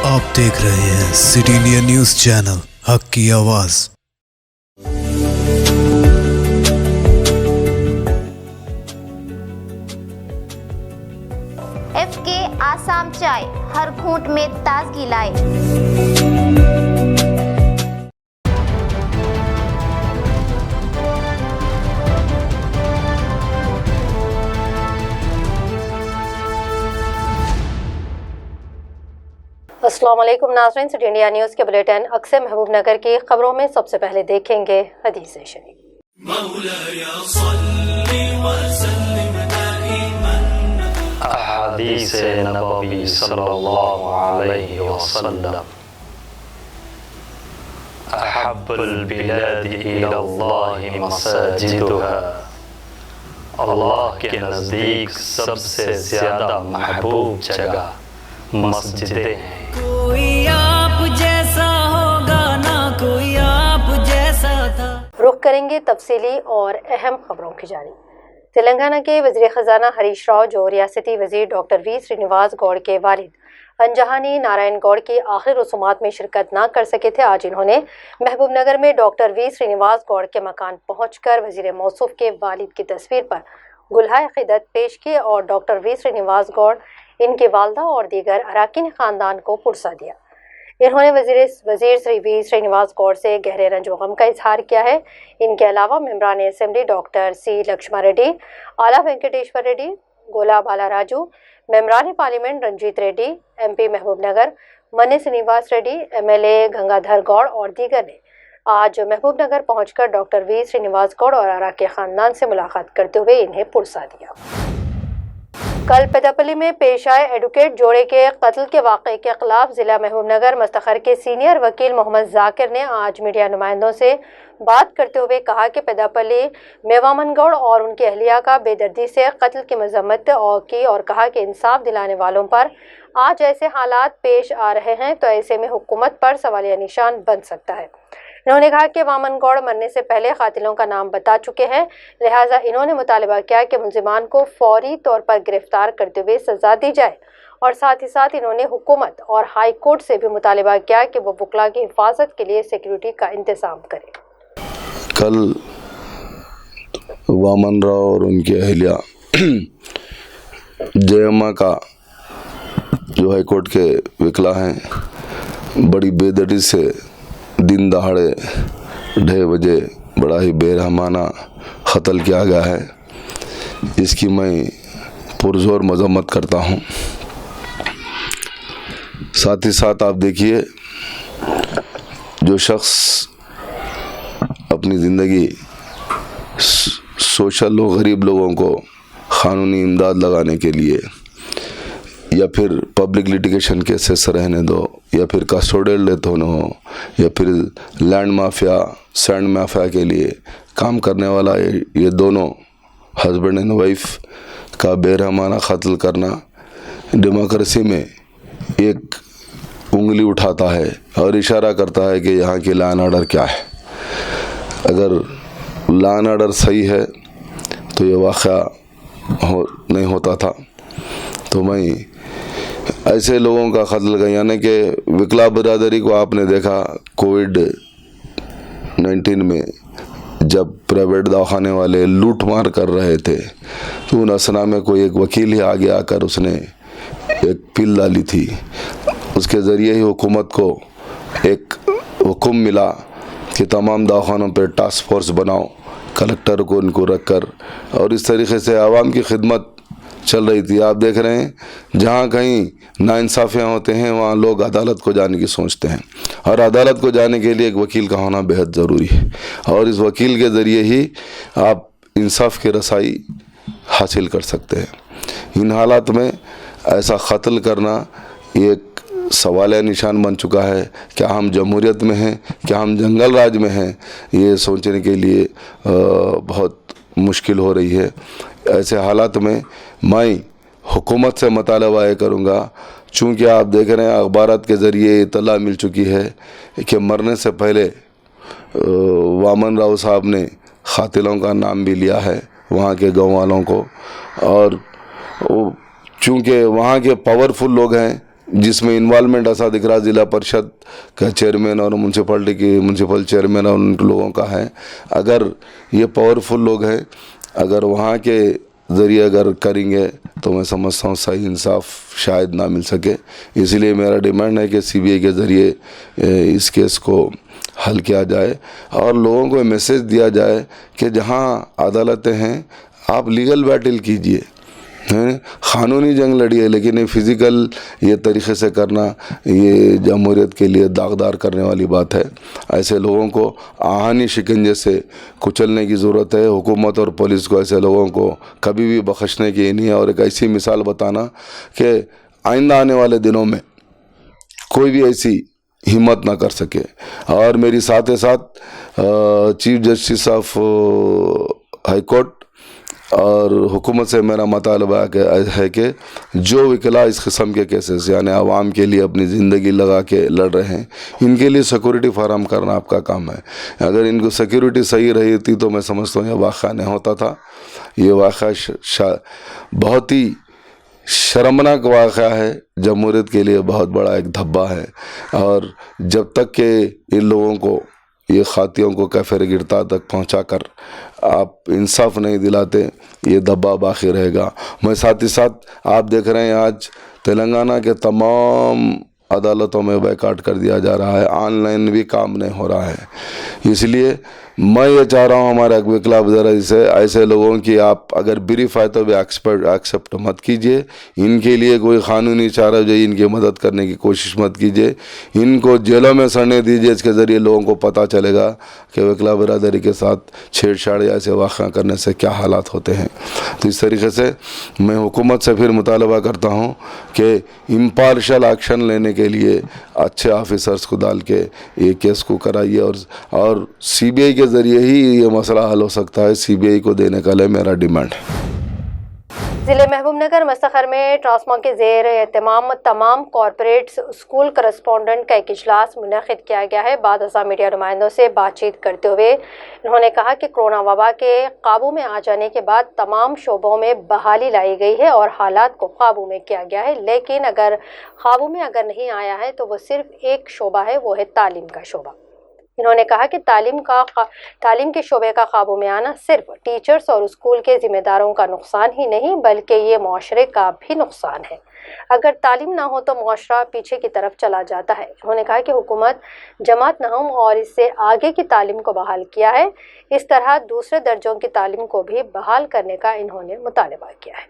आप देख रहे हैं सिटी इंडिया न्यूज चैनल, हक की आवाज। FK आसाम चाय हर घूंट में ताजगी लाए। अस्सलाम वालेकुम नाज़रीन, सिटी इंडिया न्यूज़ के बुलेटिन अक्सर महबूब नगर की खबरों में सबसे पहले देखेंगे हदीस शरीफ। अहादीस नबवी सल्लल्लाहु अलैहि वसल्लम अहब्बुल बिलादि इलल्लाहि मसाजिदुहा, अल्लाह के नज़दीक सबसे ज़्यादा महबूब जगह मस्जिदें हैं। कोई आप जैसा होगा ना कोई आप जैसा था। रुख करेंगे तफसीली और अहम खबरों की जानिब। तेलंगाना के वज़ीर ख़जाना हरीश राव, जो रियासती वज़ीर डॉक्टर वी श्रीनिवास गौड़ के वालिद अनजहानी नारायण गौड़ की आखिरी रसूमात में शिरकत ना कर सके थे, आज इन्होंने महबूब नगर में डॉक्टर वी श्रीनिवास गौड़ के मकान पहुँचकर वज़ीर मौसूफ के वालिद की तस्वीर पर गुलहाए क़िदत पेश की और डॉक्टर वी श्रीनिवास गौड़, इनके वालदा और दीगर अरकान ख़ानदान को पुरसा दिया। इन्होंने वज़ीर श्री वी श्रीनिवास गौड़ से गहरे रंज व गम का इजहार किया है। इनके अलावा मेंबरान assembly doctor C Laxma Reddy, Ala Venkateshwar Reddy, Gola Bala Raju, मेंबरान पार्लियामेंट रंजीत रेड्डी, MP महबूब नगर मन्ने श्रीनिवास रेड्डी, MLA गंगाधर गौड़ और दीगर ने आज महबूब नगर पहुंचकर डॉक्टर वी श्रीनिवास गौड़ और अरकान ख़ानदान से मुलाकात करते हुए इन्हें पुरसा दिया। कल पेदापल्ली में पेश आए एडवोकेट जोड़े के कत्ल के वाक़े के खिलाफ ज़िला महबूब नगर मुस्तखर के सीनियर वकील मोहम्मद जाकिर ने आज मीडिया नुमाइंदों से बात करते हुए कहा कि पेदापल्ली मेवामन गौड़ और उनकी अहलिया का बेदर्दी से कत्ल की मजम्मत की और कहा कि इंसाफ दिलाने वालों पर आज ऐसे हालात पेश आ रहे हैं तो ऐसे में हुकूमत पर सवालिया निशान बन सकता है। इन्होंने कहा कि वामन गौड़ मरने से पहले कातिलों का नाम बता चुके हैं, लिहाजा इन्होंने मुतालबा किया कि मुलजिमान को फौरी तौर पर गिरफ्तार करते हुए सज़ा दी जाए और साथ ही साथ इन्होंने हुकूमत और हाई कोर्ट से भी मुतालबा किया कि वो वकला की हिफाजत के लिए सिक्योरिटी का इंतज़ाम करे। कल वामन राव और उनकी अहलिया जयम्मा का जो हाई कोर्ट के वकला हैं, बड़ी बेदर्दी से दिन दहाड़े 2:30 बजे बड़ा ही बेरहमाना कत्ल किया गया है। इसकी मैं पुरजोर मजम्मत करता हूँ। साथ ही साथ आप देखिए, जो शख्स अपनी ज़िंदगी सोशल और गरीब लोगों को क़ानूनी इमदाद लगाने के लिए या फिर पब्लिक लिटिगेशन केसेस रहने दो या फिर कस्टोडियल डेथ होना हो या फिर लैंड माफिया सैंड माफिया के लिए काम करने वाला ये दोनों हस्बैंड एंड वाइफ का बेरहमाना कत्ल करना डेमोक्रेसी में एक उंगली उठाता है और इशारा करता है कि यहाँ की लॉ एंड ऑर्डर क्या है। अगर लॉ एंड ऑर्डर सही है तो ये वाक़या नहीं होता था। तो मैं ऐसे लोगों का कत्ल का, यानी कि विकला बरादरी को आपने देखा कोविड-19 में जब प्राइवेट दवाखाने वाले लूट मार कर रहे थे तो उन असना में कोई एक वकील ही आगे आकर उसने एक पिल डाली थी। उसके ज़रिए ही हुकूमत को एक हुक्म मिला कि तमाम दवाखानों पर टास्क फोर्स बनाओ, कलेक्टर को उनको रख कर, और इस तरीके से आवाम की खिदमत चल रही थी। आप देख रहे हैं जहाँ कहीं नाइंसाफ़ियाँ होते हैं वहाँ लोग अदालत को जाने की सोचते हैं, और अदालत को जाने के लिए एक वकील का होना बेहद ज़रूरी है, और इस वकील के ज़रिए ही आप इंसाफ की रसाई हासिल कर सकते हैं। इन हालात में ऐसा कत्ल करना एक सवालिया निशान बन चुका है। क्या हम जमहूरियत में हैं, क्या हम जंगल राज में हैं, ये सोचने के लिए बहुत मुश्किल हो रही है। ऐसे हालात में मैं हुकूमत से मुतालबा ये करूँगा, चूँकि आप देख रहे हैं अखबारात के ज़रिए इत्तला मिल चुकी है कि मरने से पहले वामन राव साहब ने कातिलों का नाम भी लिया है वहाँ के गाँव वालों को, और चूँकि वहाँ के पावरफुल लोग हैं जिसमें इन्वॉल्वमेंट ऐसा दिख रहा जिला परिषद का चेयरमैन और म्यूनसिपलिटी की म्यूनसिपल चेयरमैन और उन लोगों का है। अगर ये पावरफुल लोग हैं, अगर वहाँ के ज़रिए अगर करेंगे तो मैं समझता हूँ सही इंसाफ शायद ना मिल सके। इसलिए मेरा डिमांड है कि सीबीआई के ज़रिए इस केस को हल किया जाए और लोगों को मैसेज दिया जाए कि जहाँ अदालतें हैं आप लीगल बैटल कीजिए, हैं क़ानूनी जंग लड़िए, लेकिन ये फ़िज़िकल ये तरीक़े से करना ये जमहूरियत के लिए दागदार करने वाली बात है। ऐसे लोगों को आहानी शिकंजे से कुचलने की ज़रूरत है। हुकूमत और पुलिस को ऐसे लोगों को कभी भी बख्शने की नहीं है और एक ऐसी मिसाल बताना कि आइंदा आने वाले दिनों में कोई भी ऐसी हिम्मत ना कर सके। और मेरी साथ ही साथ chief justice of high court और हुकूमत से मेरा मुतालबा है कि जो वकीला इस किस्म के केसेस यानी आवाम के लिए अपनी ज़िंदगी लगा के लड़ रहे हैं, इनके लिए सिक्योरिटी फराहम करना आपका काम है। अगर इनको सिक्योरिटी सही रही थी तो मैं समझता हूँ ये वाक़या नहीं होता था। ये वाक़या बहुत ही शर्मनाक वाक़या है, जमहूरियत के लिए बहुत बड़ा एक धब्बा है। और जब तक कि इन लोगों को ये खातियों को कैफे गिरता तक पहुंचा कर आप इंसाफ नहीं दिलाते, ये धब्बा बाकी रहेगा। मैं साथ ही साथ आप देख रहे हैं आज तेलंगाना के तमाम अदालतों में बायकॉट कर दिया जा रहा है, ऑनलाइन भी काम नहीं हो रहा है। इसलिए मैं ये चाह रहा हूँ हमारे वकीला वज़ीर से ऐसे लोगों की आप अगर ब्रीफ है तो भी एक्सेप्ट मत कीजिए। इनके लिए कोई क़ानूनी चारा जो इनकी मदद करने की कोशिश मत कीजिए। इनको जेलों में सड़ने दीजिए, इसके ज़रिए लोगों को पता चलेगा कि वकीला बिरादरी के साथ छेड़छाड़ या ऐसे वाक़या करने से क्या हालात होते हैं। तो इस तरीके से मैं हुकूमत से फिर मुतालबा करता हूँ कि इम्पार्शल एक्शन लेने के लिए अच्छे ऑफिसर्स को डाल के ये केस को कराइए और सीबीआई के ज़रिए ही ये मसला हल हो सकता है। सीबीआई को देने का लिए मेरा डिमांड है। ज़िले महबूबनगर मस्तखर में ट्रांसमा के ज़ेर एहतमाम तमाम कॉरपोरेट स्कूल करस्पॉन्डेंट का एक इजलास मुनक़िद किया गया है। बाद अज़ा मीडिया नुमाइंदों से बातचीत करते हुए इन्होंने कहा कि कोरोना वबा के काबू में आ जाने के बाद तमाम शोबों में बहाली लाई गई है और हालात को काबू में किया गया है, लेकिन अगर काबू में नहीं आया है तो वो सिर्फ एक शोबा है, वो है तालीम का शोबा। इन्होंने कहा कि तालीम के शोबे का काबू में आना सिर्फ टीचर्स और स्कूल के ज़िम्मेदारों का नुकसान ही नहीं बल्कि ये मुआशरे का भी नुकसान है। अगर तालीम ना हो तो मुआशरा पीछे की तरफ चला जाता है। उन्होंने कहा कि हुकूमत जमात नहम और इससे आगे की तालीम को बहाल किया है, इस तरह दूसरे दर्जों की तालीम को भी बहाल करने का इन्होंने मुतालबा किया है।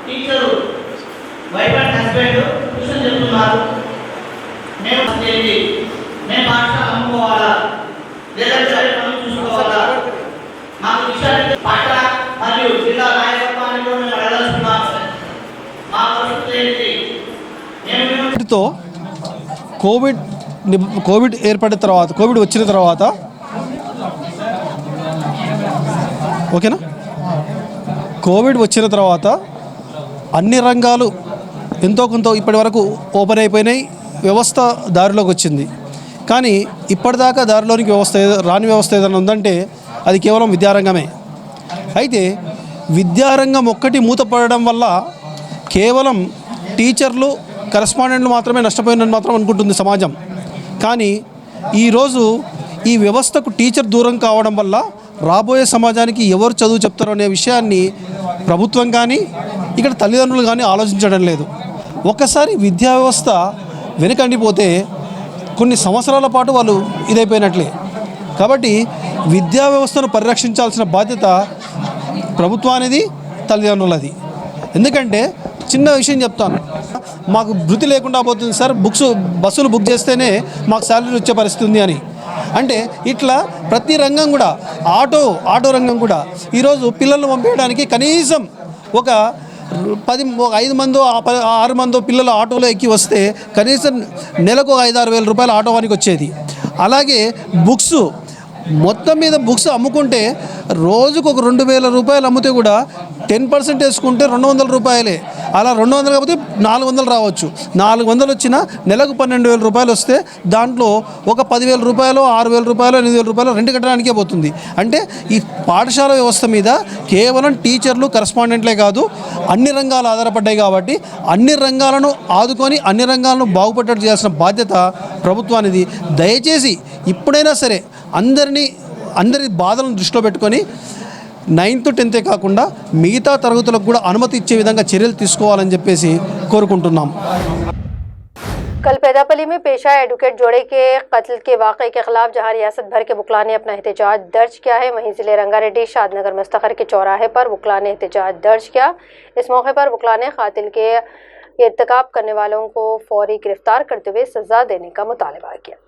Teacher wife and husband tuition చెప్తున్నారు, మేము మేము భాష అమ్ముకోవాలా లేదంటే పనులు చూసుకోవాలా, మాకు విషయాలు పట్ల మరియు జిల్లా నాయకత్వాన్ని మేము అడగాల్సుకున్నాం। మా పరిస్థితి ఏంటి? తో కోవిడ్ ఏర్పడిన తర్వాత కోవిడ్ వచ్చిన తర్వాత ఓకేనా కోవిడ్ వచ్చిన తర్వాత అన్ని రంగాలు ఎంతో కొంత ఇప్పటి వరకు ఓపెన్ అయిపోయినాయి, వ్యవస్థ దారిలోకి వచ్చింది. కానీ ఇప్పటిదాకా దారిలోనికి రాని వ్యవస్థ ఏదైనా ఉందంటే అది కేవలం విద్యారంగమే. అయితే విద్యారంగం ఒక్కటి మూతపడడం వల్ల కేవలం టీచర్లు కరెస్పాండెంట్లు మాత్రమే నష్టపోయినని మాత్రం అనుకుంటుంది సమాజం. కానీ ఈరోజు ఈ వ్యవస్థకు టీచర్ దూరం కావడం వల్ల రాబోయే సమాజానికి ఎవరు చదువు చెప్తారో అనే విషయాన్ని ప్రభుత్వం కానీ ఇక్కడ తల్లిదండ్రులు కానీ ఆలోచించడం లేదు. ఒక్కసారి విద్యా వ్యవస్థ వెనుకండిపోతే కొన్ని సంవత్సరాల పాటు వాళ్ళు ఇదైపోయినట్లే. కాబట్టి విద్యా వ్యవస్థను పరిరక్షించాల్సిన బాధ్యత ప్రభుత్వానిది, తల్లిదండ్రులది. ఎందుకంటే చిన్న విషయం చెప్తాను, మాకు వృత్తి లేకుండా పోతుంది సార్, బస్సులు బుక్ చేస్తేనే మాకు శాలరీ వచ్చే పరిస్థితి ఉంది అని. అంటే ఇట్లా ప్రతి రంగం కూడా ఆటో రంగం కూడా ఈరోజు పిల్లలను పంపించడానికి కనీసం ఒక 5 మందో 6 మందో పిల్లలు ఆటోలో ఎక్కి వస్తే కనీసం నెలకు 5-6 వేల రూపాయలు ఆటో వానికి వచ్చేది. అలాగే బుక్స్ మొత్తం మీద బుక్స్ అమ్ముకుంటే రోజుకు ఒక 2,000 రూపాయలు అమ్మితే కూడా 10% వేసుకుంటే 200 రూపాయలే. అలా 200 కాకపోతే 400 రావచ్చు. 400 వచ్చినా నెలకు 12,000 రూపాయలు వస్తే దాంట్లో ఒక 10,000 రూపాయలు, 6,000 రూపాయలు, 8,000 రూపాయలు రెంట్ కట్టడానికే పోతుంది. అంటే ఈ పాఠశాల వ్యవస్థ మీద కేవలం టీచర్లు, కరస్పాండెంట్లే కాదు, అన్ని రంగాలు ఆధారపడ్డాయి. కాబట్టి అన్ని రంగాలను ఆదుకొని అన్ని రంగాలను బాగుపడేట్టు చేయాల్సిన బాధ్యత ప్రభుత్వానిది. దయచేసి ఇప్పుడైనా సరే అందరి బాధలను దృష్టిలో పెట్టుకొని 9th 10th కాకుండా మిగతా తరగతులకు కూడా అనుమతి ఇచ్చే విధంగా చర్యలు తీసుకోవాలని చెప్పేసి కోరుకుంటున్నాం. कल पैदापली में पेशा एडवोकेट जोड़े के कत्ल के वाक़े के खिलाफ जहां रियासत भर के वकला ने अपना एहतजाज दर्ज किया है, वहीं ज़िले रंगारेड्डी शादनगर मुस्तखर के चौराहे पर वकला ने एहतजाज दर्ज किया. इस मौके पर वकला ने कातिल के इर्तिकाब करने वालों को फौरी गिरफ्तार करते हुए सज़ा देने का मुतालबा किया.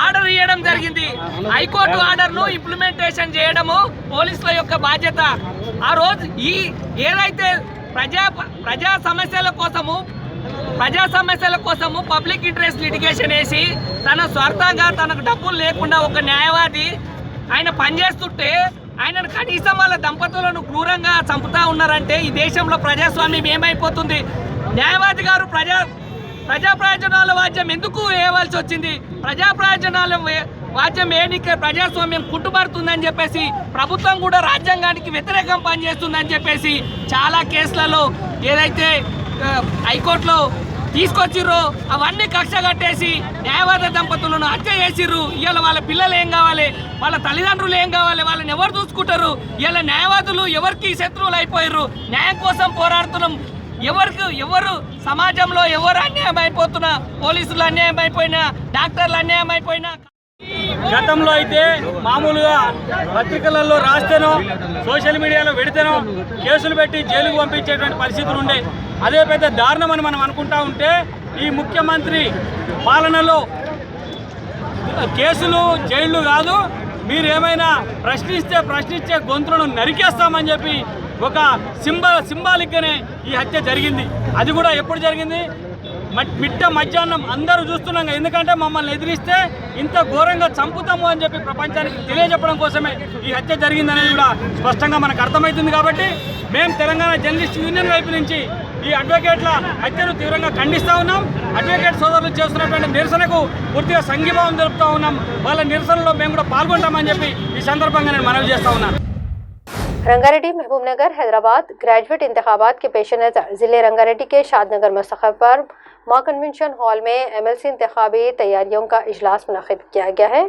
ఆర్డర్ ఇవ్వడం జరిగింది. హైకోర్టు ఆర్డర్ను ఇంప్లిమెంటేషన్ చేయడము పోలీసుల యొక్క బాధ్యత. ఆ రోజు ఏదైతే ప్రజా సమస్యల కోసము పబ్లిక్ ఇంట్రెస్ట్ లిటిగేషన్ వేసి తన స్వార్థంగా తనకు డబ్బులు లేకుండా ఒక న్యాయవాది ఆయన పనిచేస్తుంటే ఆయనను కనీసం వాళ్ళ దంపతులను క్రూరంగా చంపుతా ఉన్నారంటే ఈ దేశంలో ప్రజాస్వామ్యం ఏమైపోతుంది? న్యాయవాది గారు ప్రజా ప్రయోజనాల వాద్యం ఎందుకు వేయవలసి వచ్చింది? ప్రజా ప్రయోజనాల వాద్యం వేయడానికి ప్రజాస్వామ్యం కుట్టుబడుతుందని చెప్పేసి ప్రభుత్వం కూడా రాజ్యాంగానికి వ్యతిరేకం పనిచేస్తుందని చెప్పేసి చాలా కేసులలో ఏదైతే హైకోర్టులో తీసుకొచ్చిర్రో అవన్నీ కక్ష కట్టేసి న్యాయవాద దంపతులను హత్య చేసిర్రు. ఇవాళ వాళ్ళ పిల్లలు ఏం కావాలి, వాళ్ళ తల్లిదండ్రులు ఏం కావాలి, వాళ్ళని ఎవరు చూసుకుంటారు? ఇవాళ న్యాయవాదులు ఎవరికి శత్రువులు అయిపోయారు. న్యాయం కోసం పోరాడుతున్నాం. ఎవరు సమాజంలో ఎవరు అన్యాయం అయిపోతున్నా, పోలీసులు అన్యాయం అయిపోయినా, డాక్టర్లు అన్యాయం అయిపోయినా. గతంలో అయితే మామూలుగా పత్రికలలో రాస్తేనో సోషల్ మీడియాలో పెడితేనో కేసులు పెట్టి జైలుకు పంపించేటువంటి పరిస్థితులు ఉండే. అదే పెద్ద దారుణం అని మనం అనుకుంటా ఉంటే ఈ ముఖ్యమంత్రి పాలనలో కేసులు జైళ్ళు కాదు, మీరేమైనా ప్రశ్నించే గొంతులను నరికేస్తామని చెప్పి ఒక సింబాలిక్గానే ఈ హత్య జరిగింది. అది కూడా ఎప్పుడు జరిగింది? మిట్ట మధ్యాహ్నం అందరూ చూస్తున్నాం. ఎందుకంటే మమ్మల్ని ఎదిరిస్తే ఇంత ఘోరంగా చంపుతాము అని చెప్పి ప్రపంచానికి తెలియజెప్పడం కోసమే ఈ హత్య జరిగిందనేది కూడా స్పష్టంగా మనకు అర్థమవుతుంది. కాబట్టి మేము తెలంగాణ జర్నలిస్ట్ యూనియన్ వైపు నుంచి ఈ అడ్వకేట్ల హత్యను తీవ్రంగా ఖండిస్తూ ఉన్నాం. అడ్వకేట్ సోదరులు చేస్తున్నటువంటి నిరసనకు పూర్తిగా సంఘీభావం తెలుపుతూ ఉన్నాం. వాళ్ళ నిరసనలో మేము కూడా పాల్గొంటామని చెప్పి ఈ సందర్భంగా నేను మనవి చేస్తూ ఉన్నాను. रंगारेड्डी महबूबनगर हैदराबाद ग्रेजुएट इंतखाबात के पेश नज़र ज़िले रंगारेड्डी के शादनगर मुस्तखर पर मां कन्वेंशन हॉल में MLC इंतखाबी तैयारियों का इजलास मुनक़िद किया गया है.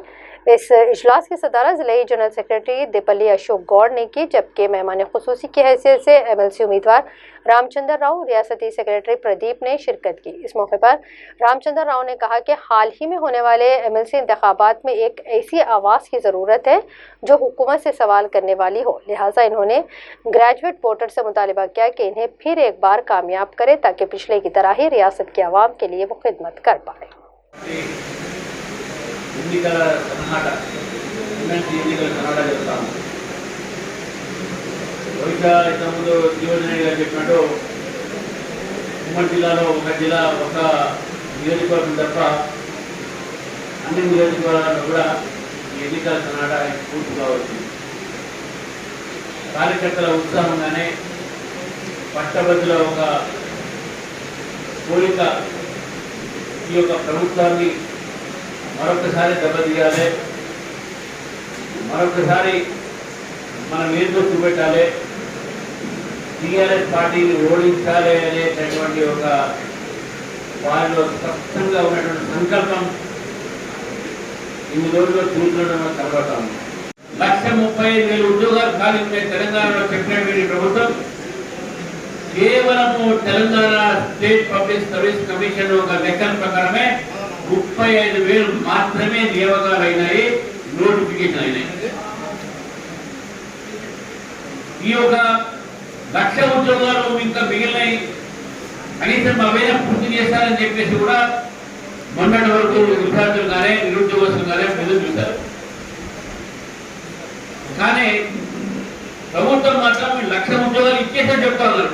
इस इजलास की सदारत ज़िले जनरल सेक्रेटरी दिपल्ली अशोक गौड़ ने की, जबकि मेहमान खुसूसी की हैसियत से MLC उम्मीदवार रामचंद्र राव, रियासती सेक्रेटरी प्रदीप ने शिरकत की. इस मौके पर रामचंद्र राव ने कहा कि हाल ही में होने वाले MLC इंतखाबात में एक ऐसी आवाज़ की ज़रूरत है जो हुकूमत से सवाल करने वाली हो. लिहाजा इन्होंने ग्रेजुएट वोटर से मुतालबा किया कि इन्हें फिर एक बार कामयाब करे ताकि पिछले की तरह ही रियासत के अवाम के लिए वो खिदमत कर पाए. ఎన్నికల కర్ణాటక చెప్తాము. బహుశా ఇంతకుముందు జీవన్ గారు చెప్పినట్టు ఉమ్మడి జిల్లాలో ఒక నియోజకవర్గం తప్ప అన్ని నియోజకవర్గాల్లో కూడా ఈ ఎన్నికల కర్ణాటక పూర్తి కావచ్చు. కార్యకర్తల ఉత్సాహంగానే పట్టభద్రుల ఒక కోరిక ఈ యొక్క ప్రభుత్వాన్ని మరొకసారి దెబ్బతీయాలి, మరొకసారి మనం ఏంటో చూపెట్టాలి, టీఆర్ఎస్ పార్టీని ఓడించాలి అనేటటువంటి ఒక వారిలో స్పష్టంగా ఉన్నటువంటి సంకల్పం ఇన్ని రోజుల్లో చూడడం కనబడతాం. 1,35,000 ఉద్యోగాలు ఖాళీ ఉంటే తెలంగాణలో చెప్పినటువంటి ప్రభుత్వం కేవలము Telangana state public service commission ఒక లెక్కల ప్రకారమే 35,000 మాత్రమే నియామకాలు అయినాయి, నోటిఫికేషన్ అయినాయి. ఈ ఒక 1,00,000 ఉద్యోగాలు ఇంకా మిగిలినవి కనీసం అవైనా పూర్తి చేస్తారని చెప్పేసి కూడా మొన్నటి వరకు విద్యార్థులు కానీ నిరుద్యోగస్తులు కానీ ఎదురు చూశారు. కానీ ప్రభుత్వం మాత్రం 1,00,000 ఉద్యోగాలు ఇచ్చేసని చెప్తారు.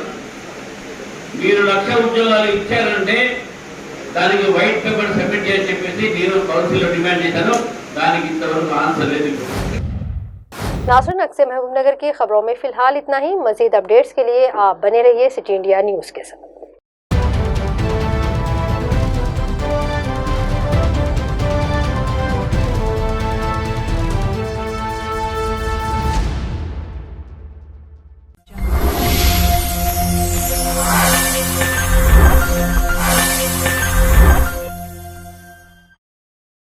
మీరు 1,00,000 ఉద్యోగాలు ఇచ్చారంటే దానికి వైట్ పేపర్ సబ్మిట్ చేయని చెప్పేసి నేను కౌన్సిల్లో డిమాండ్ చేశాను. దానికి ఇంతవరకు ఆన్సర్ లేదు. नाज़रीन, अक्सर महबूब नगर की खबरों में फिलहाल इतना ही। मजीद अपडेट्स के लिए आप बने रहिए सिटी इंडिया न्यूज़ के साथ।